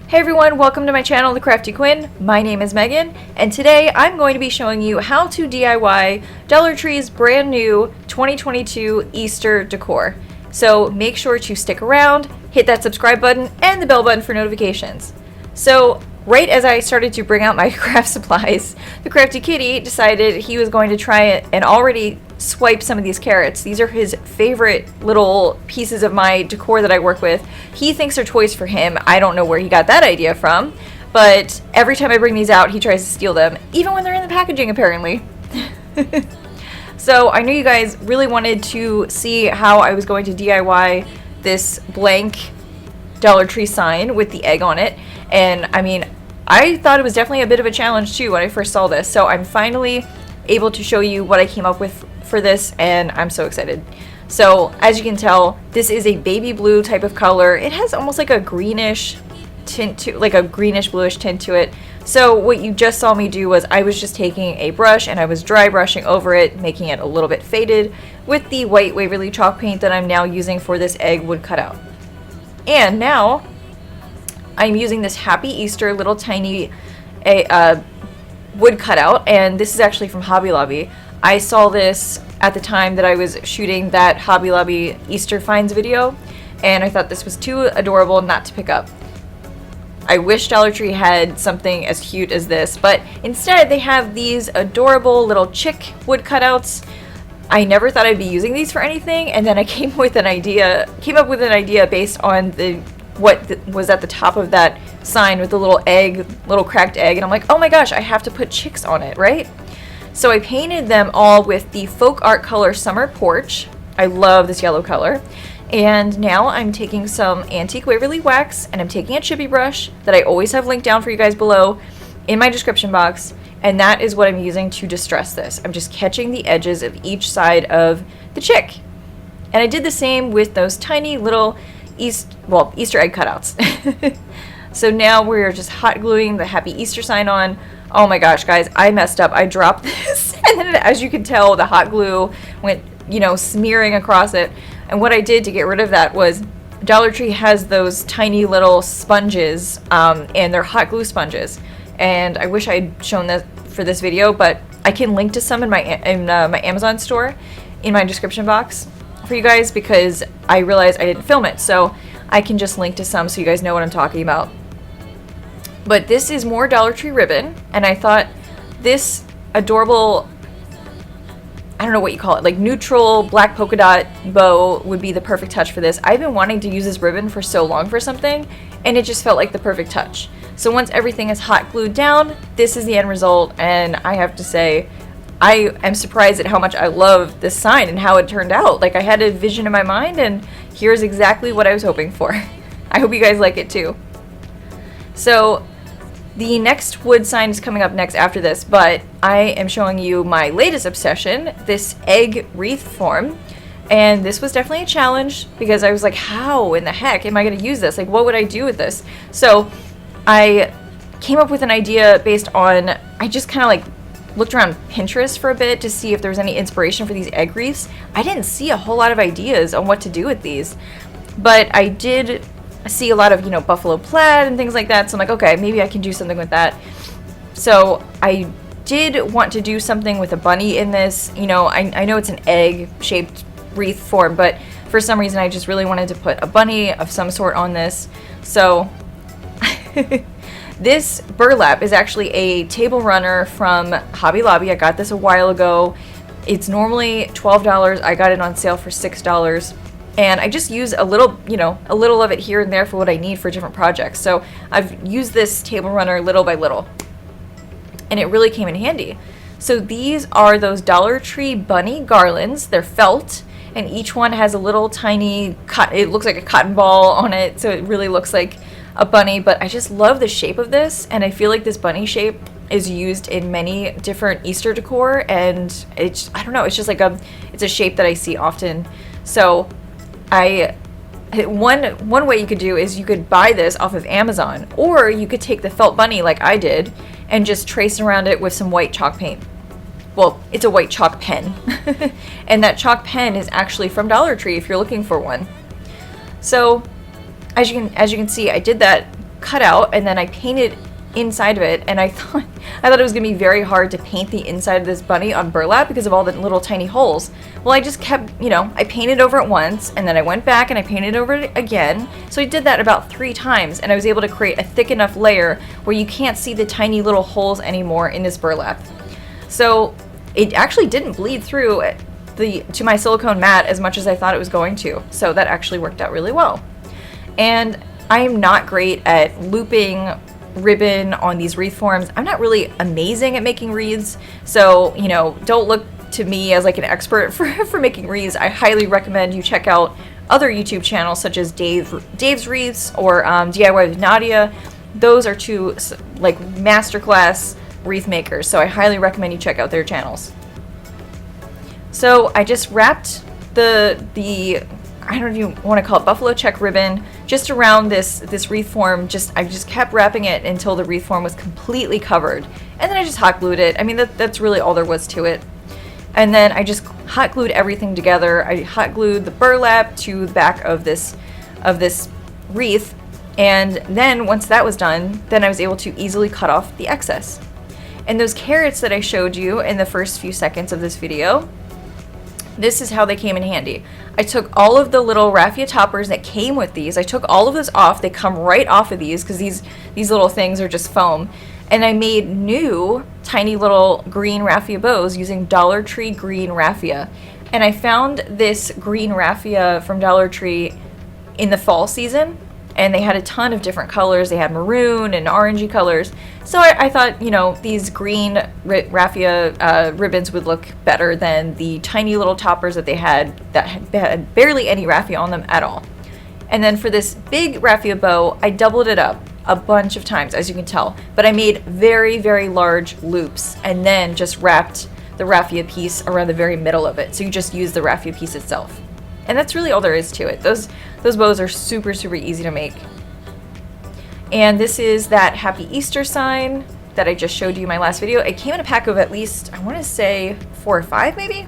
Hey everyone, welcome to my channel, The Crafty Quinn. My name is Megan, and today I'm going to be showing you how to DIY Dollar Tree's brand new 2022 Easter decor. So make sure to stick around, hit that subscribe button, and the bell button for notifications. So right as I started to bring out my craft supplies, the Crafty Kitty decided he was going to try it and already swipe some of these carrots. These are his favorite little pieces of my decor that I work with. He thinks they're toys for him. I don't know where he got that idea from, but every time I bring these out, he tries to steal them, even when they're in the packaging, apparently. So I knew you guys really wanted to see how I was going to DIY this blank Dollar Tree sign with the egg on it, and I mean, I thought it was definitely a bit of a challenge too when I first saw this, so I'm finally able to show you what I came up with for this, and I'm so excited. So as you can tell, this is a baby blue type of color. It has almost like a greenish tint to, like a greenish bluish tint to it. So what you just saw me do was I was just taking a brush and I was dry brushing over it, making it a little bit faded with the white Waverly chalk paint that I'm now using for this egg wood cutout. And now I'm using this Happy Easter little tiny wood cutout, and this is actually from Hobby Lobby. I saw this at the time that I was shooting that Hobby Lobby Easter finds video, and I thought this was too adorable not to pick up. I wish Dollar Tree had something as cute as this, but instead they have these adorable little chick wood cutouts. I never thought I'd be using these for anything, and then I came up with an idea based on what was at the top of that sign with the little cracked egg, and I'm like, oh my gosh, I have to put chicks on it, right? So I painted them all with the Folk Art Color Summer Porch. I love this yellow color. And now I'm taking some Antique Waverly wax, and I'm taking a chippy brush that I always have linked down for you guys below in my description box, and that is what I'm using to distress this. I'm just catching the edges of each side of the chick. And I did the same with those tiny little Easter egg cutouts. So now we're just hot gluing the Happy Easter sign on. Oh my gosh, guys, I messed up. I dropped this, and then as you can tell, the hot glue went, smearing across it. And what I did to get rid of that was Dollar Tree has those tiny little sponges, and they're hot glue sponges. And I wish I had shown that for this video, but I can link to some in my Amazon store in my description box for you guys, because I realized I didn't film it, so I can just link to some so you guys know what I'm talking about. But this is more Dollar Tree ribbon, and I thought this adorable, I don't know what you call it, like neutral black polka dot bow would be the perfect touch for this. I've been wanting to use this ribbon for so long for something, and it just felt like the perfect touch. So once everything is hot glued down, this is the end result, and I have to say, I am surprised at how much I love this sign and how it turned out. Like, I had a vision in my mind, and here's exactly what I was hoping for. I hope you guys like it too. So the next wood sign is coming up next after this, but I am showing you my latest obsession, this egg wreath form. And this was definitely a challenge because I was like, how in the heck am I going to use this? Like, what would I do with this? So I came up with an idea based on, I just kind of like looked around Pinterest for a bit to see if there was any inspiration for these egg wreaths. I didn't see a whole lot of ideas on what to do with these, but I did see a lot of, buffalo plaid and things like that. So I'm like, okay, maybe I can do something with that. So I did want to do something with a bunny in this. I know it's an egg shaped wreath form, but for some reason I just really wanted to put a bunny of some sort on this. So this burlap is actually a table runner from Hobby Lobby. I got this a while ago. It's normally $12. I got it on sale for $6. And I just use a little of it here and there for what I need for different projects. So I've used this table runner little by little, and it really came in handy. So these are those Dollar Tree bunny garlands. They're felt, and each one has a little tiny it looks like a cotton ball on it, so it really looks like a bunny. But I just love the shape of this, and I feel like this bunny shape is used in many different Easter decor, and I don't know, it's just like it's a shape that I see often. So one way you could do is you could buy this off of Amazon, or you could take the felt bunny like I did and just trace around it with some white chalk paint. Well, it's a white chalk pen. And that chalk pen is actually from Dollar Tree if you're looking for one. So as you can see, I did that cut out and then I painted inside of it, and I thought it was gonna be very hard to paint the inside of this bunny on burlap because of all the little tiny holes. Well, I just kept, I painted over it once, and then I went back and I painted over it again. So I did that about 3 times, and I was able to create a thick enough layer where you can't see the tiny little holes anymore in this burlap. So it actually didn't bleed through to my silicone mat as much as I thought it was going to. So that actually worked out really well. And I am not great at looping ribbon on these wreath forms. I'm not really amazing at making wreaths, so don't look to me as like an expert for making wreaths. I highly recommend you check out other YouTube channels such as Dave's Wreaths or DIY with Nadia. Those are 2 like masterclass wreath makers, so I highly recommend you check out their channels. So I just wrapped the I don't even want to call it buffalo check ribbon just around this wreath form. I just kept wrapping it until the wreath form was completely covered, and then I just hot glued it. I mean, that's really all there was to it. And then I just hot glued everything together. I hot glued the burlap to the back of this wreath, and then once that was done, then I was able to easily cut off the excess. And those carrots that I showed you in the first few seconds of this video, this is how they came in handy. I took all of the little raffia toppers that came with these. I took all of those off. They come right off of these because these little things are just foam. And I made new tiny little green raffia bows using Dollar Tree green raffia. And I found this green raffia from Dollar Tree in the fall season, and they had a ton of different colors. They had maroon and orangey colors. So I thought, these green raffia ribbons would look better than the tiny little toppers that they had that had barely any raffia on them at all. And then for this big raffia bow, I doubled it up a bunch of times, as you can tell. But I made very, very large loops and then just wrapped the raffia piece around the very middle of it. So you just use the raffia piece itself. And that's really all there is to it. Those bows are super, super easy to make. And this is that Happy Easter sign that I just showed you in my last video. It came in a pack of at least, I want to say 4 or 5 maybe.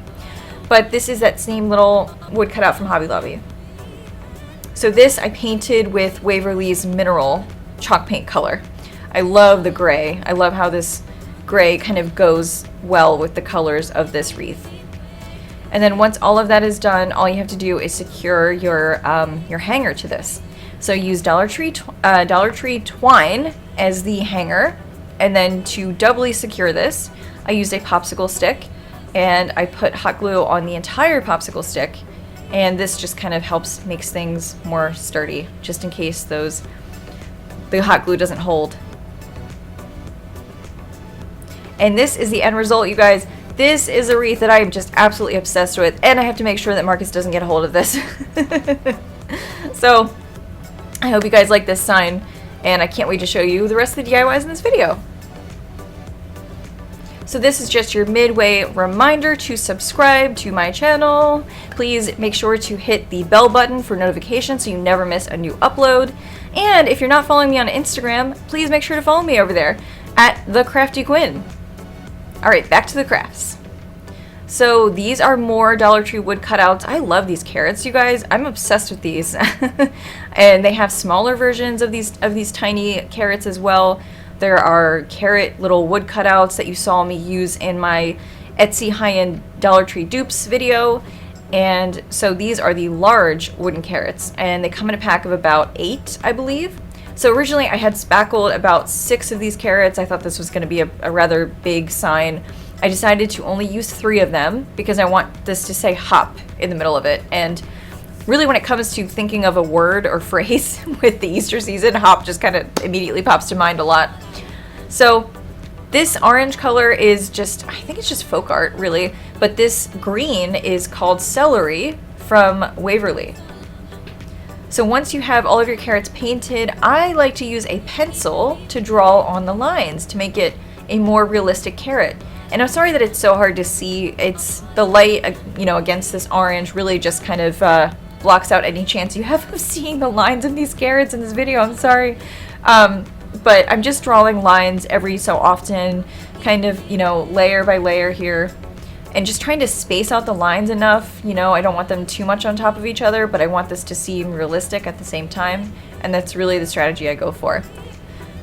But this is that same little wood cutout from Hobby Lobby. So this I painted with Waverly's Mineral chalk paint color. I love the gray. I love how this gray kind of goes well with the colors of this wreath. And then once all of that is done, all you have to do is secure your hanger to this. So use Dollar Tree twine as the hanger, and then to doubly secure this, I used a popsicle stick, and I put hot glue on the entire popsicle stick, and this just kind of makes things more sturdy, just in case the hot glue doesn't hold. And this is the end result, you guys. This is a wreath that I am just absolutely obsessed with, and I have to make sure that Marcus doesn't get a hold of this. So, I hope you guys like this sign, and I can't wait to show you the rest of the DIYs in this video. So this is just your midway reminder to subscribe to my channel. Please make sure to hit the bell button for notifications so you never miss a new upload. And if you're not following me on Instagram, please make sure to follow me over there at TheCraftyGwen. Alright, back to the crafts. So these are more Dollar Tree wood cutouts. I love these carrots, you guys. I'm obsessed with these. And they have smaller versions of these tiny carrots as well. There are carrot little wood cutouts that you saw me use in my Etsy high-end Dollar Tree dupes video. And so these are the large wooden carrots, and they come in a pack of about 8, I believe. So originally I had spackled about 6 of these carrots. I thought this was going to be a rather big sign. I decided to only use 3 of them because I want this to say hop in the middle of it. And really, when it comes to thinking of a word or phrase with the Easter season, hop just kind of immediately pops to mind a lot. So this orange color is I think it's just folk art, really. But this green is called Celery from Waverly. So once you have all of your carrots painted, I like to use a pencil to draw on the lines to make it a more realistic carrot. And I'm sorry that it's so hard to see. It's the light, against this orange really just kind of blocks out any chance you have of seeing the lines of these carrots in this video. I'm sorry. But I'm just drawing lines every so often, kind of, layer by layer here. and just trying to space out the lines enough. You know, I don't want them too much on top of each other, but I want this to seem realistic at the same time, and that's really the strategy I go for.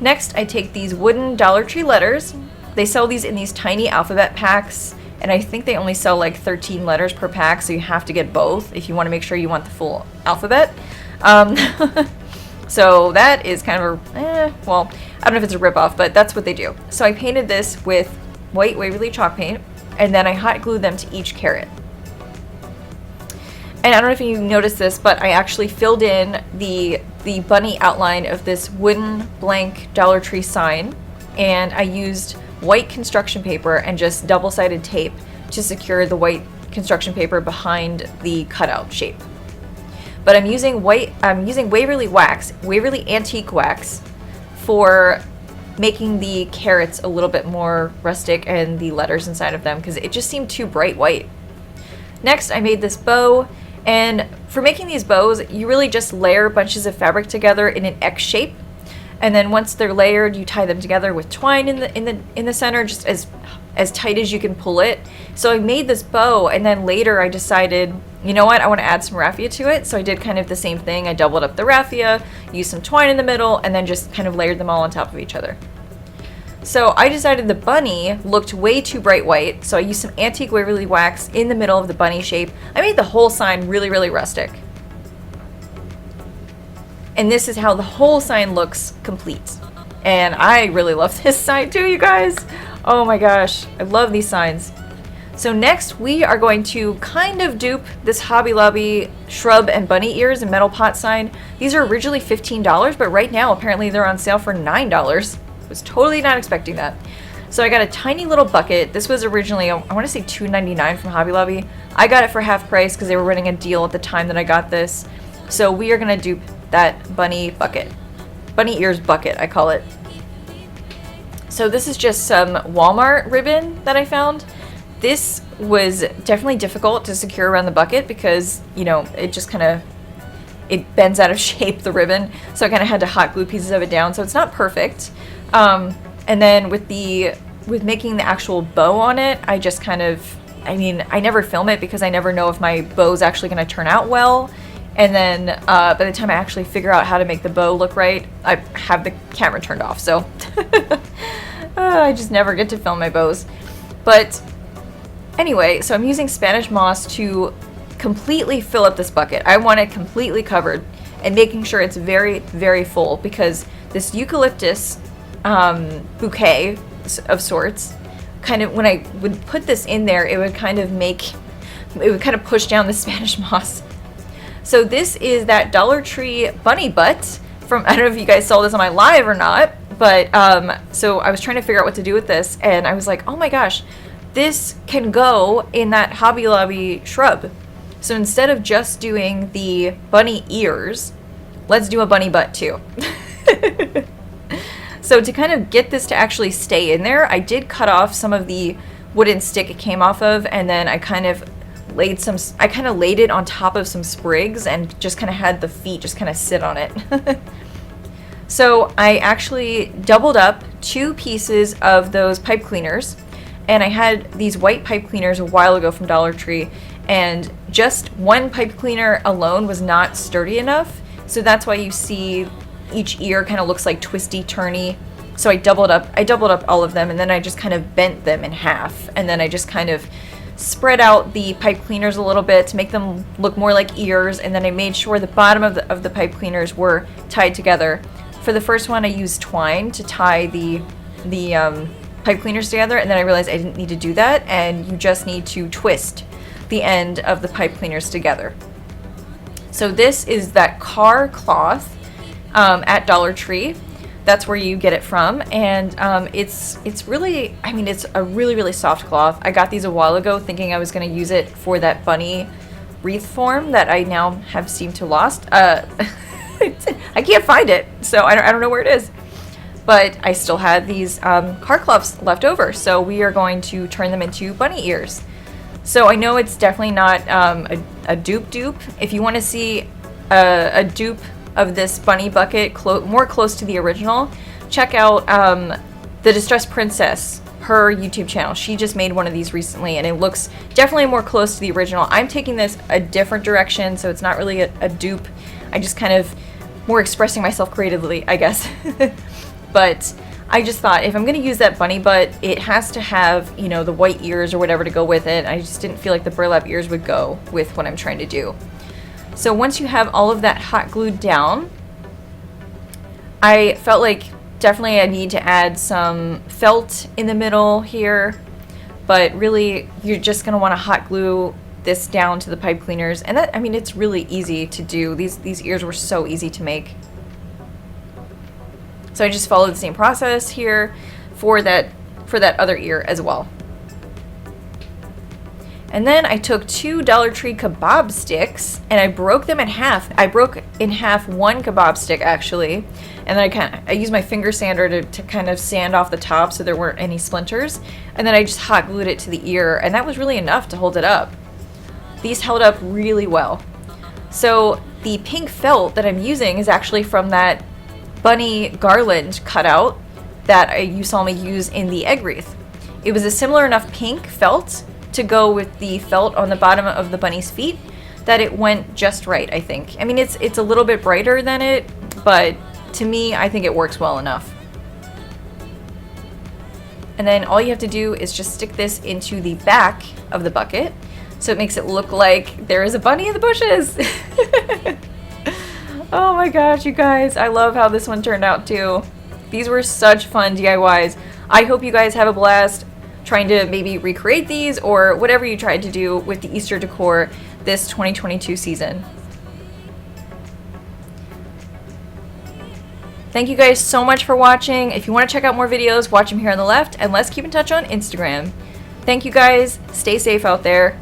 Next, I take these wooden Dollar Tree letters. They sell these in these tiny alphabet packs, and I think they only sell like 13 letters per pack, so you have to get both if you want to make sure you want the full alphabet. So that is kind of well, I don't know if it's a ripoff, but that's what they do. So I painted this with white Waverly chalk paint, and then I hot glued them to each carrot. And I don't know if you noticed this, but I actually filled in the bunny outline of this wooden blank Dollar Tree sign, and I used white construction paper and just double-sided tape to secure the white construction paper behind the cutout shape. But I'm using Waverly wax, Waverly Antique Wax, for making the carrots a little bit more rustic and the letters inside of them, because it just seemed too bright white. Next, I made this bow, and for making these bows, you really just layer bunches of fabric together in an X shape, and then once they're layered, you tie them together with twine in the center, just as tight as you can pull it. So I made this bow, and then later I decided, you know what, I want to add some raffia to it. So I did kind of the same thing. I doubled up the raffia, used some twine in the middle, and then just kind of layered them all on top of each other. So I decided the bunny looked way too bright white, so I used some antique Waverly wax in the middle of the bunny shape. I made the whole sign really, really rustic. And this is how the whole sign looks complete. And I really love this sign too, you guys. Oh my gosh, I love these signs. So next we are going to kind of dupe this Hobby Lobby shrub and bunny ears and metal pot sign. These are originally $15, but right now apparently they're on sale for $9. Was totally not expecting that. So I got a tiny little bucket. This was originally, I want to say $2.99 from Hobby Lobby. I got it for half price because they were running a deal at the time that I got this. So we are going to dupe that bunny bucket. Bunny ears bucket, I call it. So this is just some Walmart ribbon that I found. This was definitely difficult to secure around the bucket because, you know, it just kind of, it bends out of shape, the ribbon. So I kind of had to hot glue pieces of it down. So it's not perfect. And then with making the actual bow on it, I just kind of, I mean, I never film it because I never know if my bow's actually going to turn out well. And then by the time I actually figure out how to make the bow look right, I have the camera turned off. So I just never get to film my bows. But anyway, so I'm using Spanish moss to completely fill up this bucket. I want it completely covered and making sure it's very, very full because this eucalyptus bouquet of sorts, kind of, when I would put this in there, it would kind of push down the Spanish moss. So this is that Dollar Tree bunny butt from, I don't know if you guys saw this on my live or not, but so I was trying to figure out what to do with this, and I was like, oh my gosh, this can go in that Hobby Lobby shrub. So instead of just doing the bunny ears, let's do a bunny butt too. So to kind of get this to actually stay in there, I did cut off some of the wooden stick it came off of, and then I kind of laid it on top of some sprigs and just kind of had the feet just kind of sit on it. So I actually doubled up 2 pieces of those pipe cleaners, and I had these white pipe cleaners a while ago from Dollar Tree, and just one pipe cleaner alone was not sturdy enough, so that's why you see each ear kind of looks like twisty turny. So I doubled up all of them, and then I just kind of bent them in half, and then I just kind of spread out the pipe cleaners a little bit to make them look more like ears, and then I made sure the bottom of the pipe cleaners were tied together. For the first one, I used twine to tie the pipe cleaners together, and then I realized I didn't need to do that, and you just need to twist the end of the pipe cleaners together. So this is that car cloth at Dollar Tree. That's where you get it from, and it's really, I mean, it's a really, really soft cloth. I got these a while ago thinking I was going to use it for that bunny wreath form that I now have seemed to lost. I can't find it, so I don't know where it is. But I still had these car cloths left over, so we are going to turn them into bunny ears. So I know it's definitely not a dupe. If you want to see a dupe of this bunny bucket more close to the original, check out the Distressed Princess. her YouTube channel. She just made one of these recently, and it looks definitely more close to the original. I'm taking this a different direction, so it's not really a dupe. I just kind of more expressing myself creatively, I guess. But I just thought, if I'm going to use that bunny butt, it has to have, you know, the white ears or whatever to go with it. I just didn't feel like the burlap ears would go with what I'm trying to do. So once you have all of that hot glued down, I felt like definitely I need to add some felt in the middle here, but really you're just going to want to hot glue this down to the pipe cleaners. And that, I mean, it's really easy to do. These ears were so easy to make. So I just followed the same process here for that other ear as well. And then I took 2 Dollar Tree kebab sticks and I broke them in half. I broke in half one kebab stick actually, and then I used my finger sander to kind of sand off the top so there weren't any splinters. And then I just hot glued it to the ear, and that was really enough to hold it up. These held up really well. So the pink felt that I'm using is actually from that bunny garland cutout that you saw me use in the egg wreath. It was a similar enough pink felt to go with the felt on the bottom of the bunny's feet that it went just right, I think. I mean, it's a little bit brighter than it, but to me, I think it works well enough. And then all you have to do is just stick this into the back of the bucket, so it makes it look like there is a bunny in the bushes. Oh my gosh, you guys, I love how this one turned out too. These were such fun DIYs. I hope you guys have a blast trying to maybe recreate these or whatever you tried to do with the Easter decor this 2022 season. Thank you guys so much for watching. If you want to check out more videos, watch them here on the left, and let's keep in touch on Instagram. Thank you guys. Stay safe out there.